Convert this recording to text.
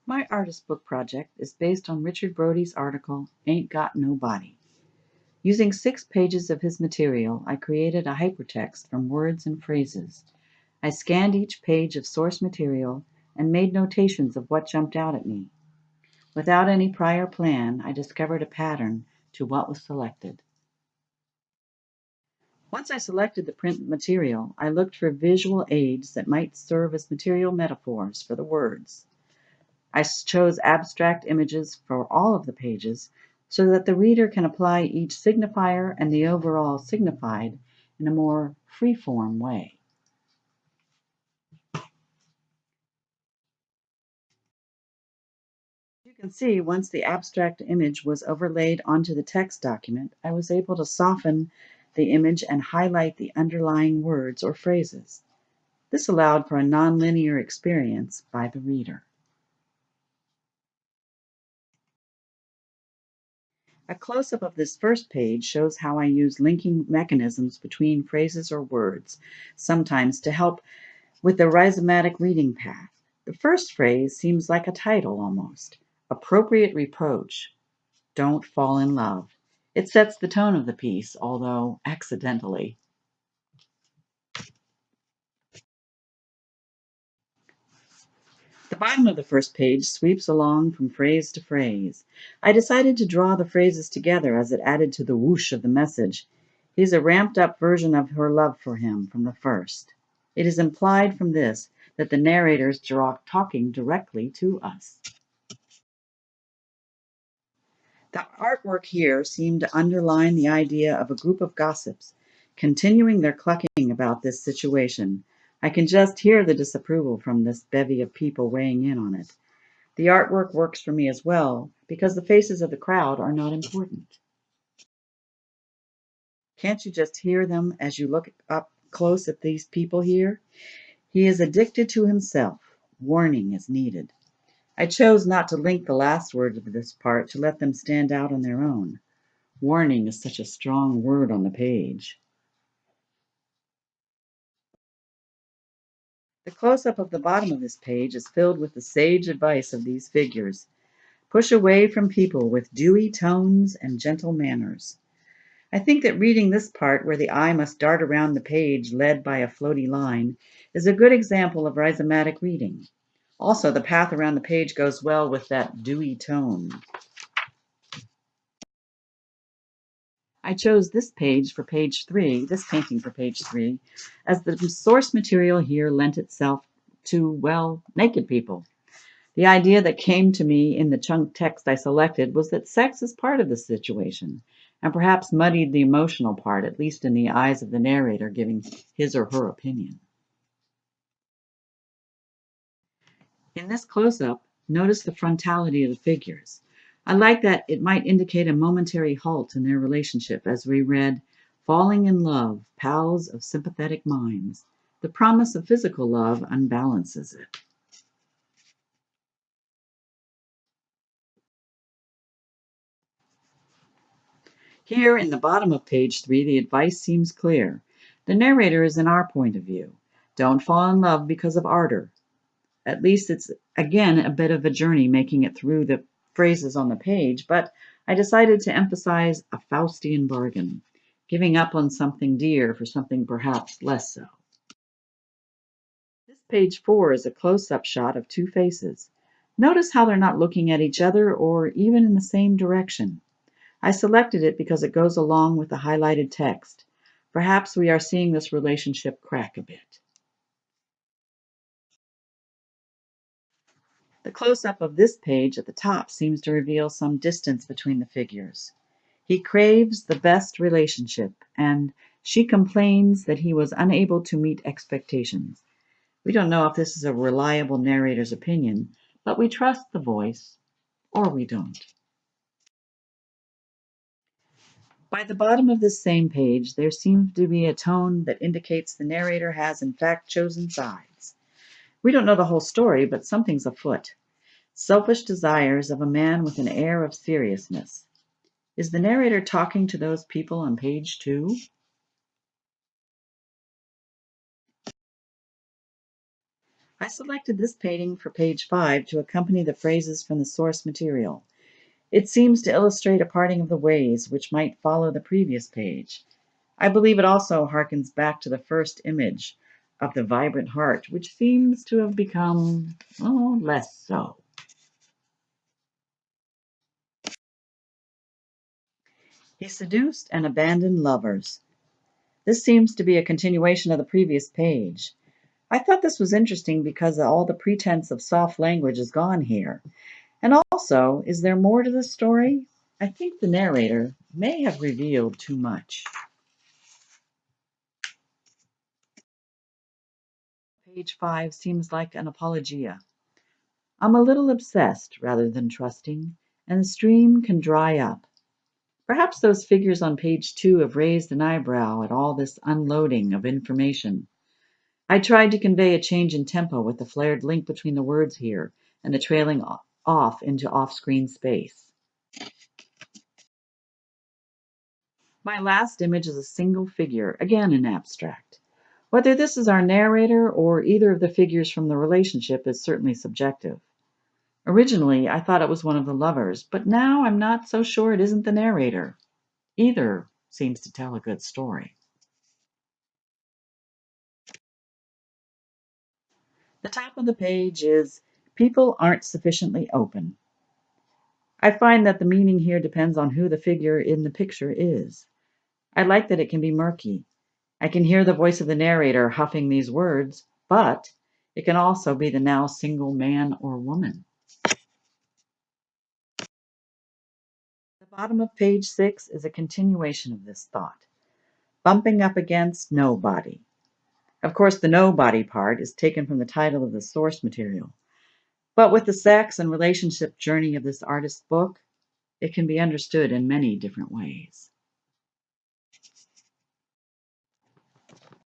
My artist book project is based on Richard Brody's article, Ain't Got No Body. Using 6 pages of his material, I created a hypertext from words and phrases. I scanned each page of source material and made notations of what jumped out at me. Without any prior plan, I discovered a pattern to what was selected. Once I selected the print material, I looked for visual aids that might serve as material metaphors for the words. I chose abstract images for all of the pages so that the reader can apply each signifier and the overall signified in a more free-form way. You can see once the abstract image was overlaid onto the text document, I was able to soften the image and highlight the underlying words or phrases. This allowed for a nonlinear experience by the reader. A close-up of this first page shows how I use linking mechanisms between phrases or words, sometimes to help with the rhizomatic reading path. The first phrase seems like a title almost. Appropriate reproach. Don't fall in love. It sets the tone of the piece, although accidentally. The bottom of the first page sweeps along from phrase to phrase. I decided to draw the phrases together as it added to the whoosh of the message. He's a ramped up version of her love for him from the first. It is implied from this that the narrator is talking directly to us. The artwork here seemed to underline the idea of a group of gossips continuing their clucking about this situation. I can just hear the disapproval from this bevy of people weighing in on it. The artwork works for me as well because the faces of the crowd are not important. Can't you just hear them as you look up close at these people here? He is addicted to himself. Warning is needed. I chose not to link the last word of this part to let them stand out on their own. Warning is such a strong word on the page. The close-up of the bottom of this page is filled with the sage advice of these figures. Push away from people with dewy tones and gentle manners. I think that reading this part where the eye must dart around the page led by a floaty line is a good example of rhizomatic reading. Also, the path around the page goes well with that dewy tone. I chose this painting for page 3, as the source material here lent itself to, well, naked people. The idea that came to me in the chunk text I selected was that sex is part of the situation, and perhaps muddied the emotional part, at least in the eyes of the narrator giving his or her opinion. In this close-up, notice the frontality of the figures. I like that it might indicate a momentary halt in their relationship as we read, falling in love, pals of sympathetic minds. The promise of physical love unbalances it. Here in the bottom of page 3, the advice seems clear. The narrator is in our point of view. Don't fall in love because of ardor. At least it's, again, a bit of a journey making it through the phrases on the page, but I decided to emphasize a Faustian bargain, giving up on something dear for something perhaps less so. This page 4 is a close-up shot of 2 faces. Notice how they're not looking at each other or even in the same direction. I selected it because it goes along with the highlighted text. Perhaps we are seeing this relationship crack a bit. The close-up of this page at the top seems to reveal some distance between the figures. He craves the best relationship, and she complains that he was unable to meet expectations. We don't know if this is a reliable narrator's opinion, but we trust the voice, or we don't. By the bottom of this same page, there seems to be a tone that indicates the narrator has in fact chosen sides. We don't know the whole story, but something's afoot. Selfish desires of a man with an air of seriousness. Is the narrator talking to those people on page 2? I selected this painting for page 5 to accompany the phrases from the source material. It seems to illustrate a parting of the ways which might follow the previous page. I believe it also harkens back to the first image of the vibrant heart, which seems to have become, less so. He seduced and abandoned lovers. This seems to be a continuation of the previous page. I thought this was interesting because all the pretense of soft language is gone here. And also, is there more to the story? I think the narrator may have revealed too much. Page 5 seems like an apologia. I'm a little obsessed rather than trusting, and the stream can dry up. Perhaps those figures on page 2 have raised an eyebrow at all this unloading of information. I tried to convey a change in tempo with the flared link between the words here and the trailing off into off-screen space. My last image is a single figure, again in abstract. Whether this is our narrator or either of the figures from the relationship is certainly subjective. Originally, I thought it was one of the lovers, but now I'm not so sure it isn't the narrator. Either seems to tell a good story. The top of the page is "People aren't sufficiently open." I find that the meaning here depends on who the figure in the picture is. I like that it can be murky. I can hear the voice of the narrator huffing these words, but it can also be the now single man or woman. The bottom of page 6 is a continuation of this thought. Bumping up against nobody. Of course, the nobody part is taken from the title of the source material. But with the sex and relationship journey of this artist's book, it can be understood in many different ways.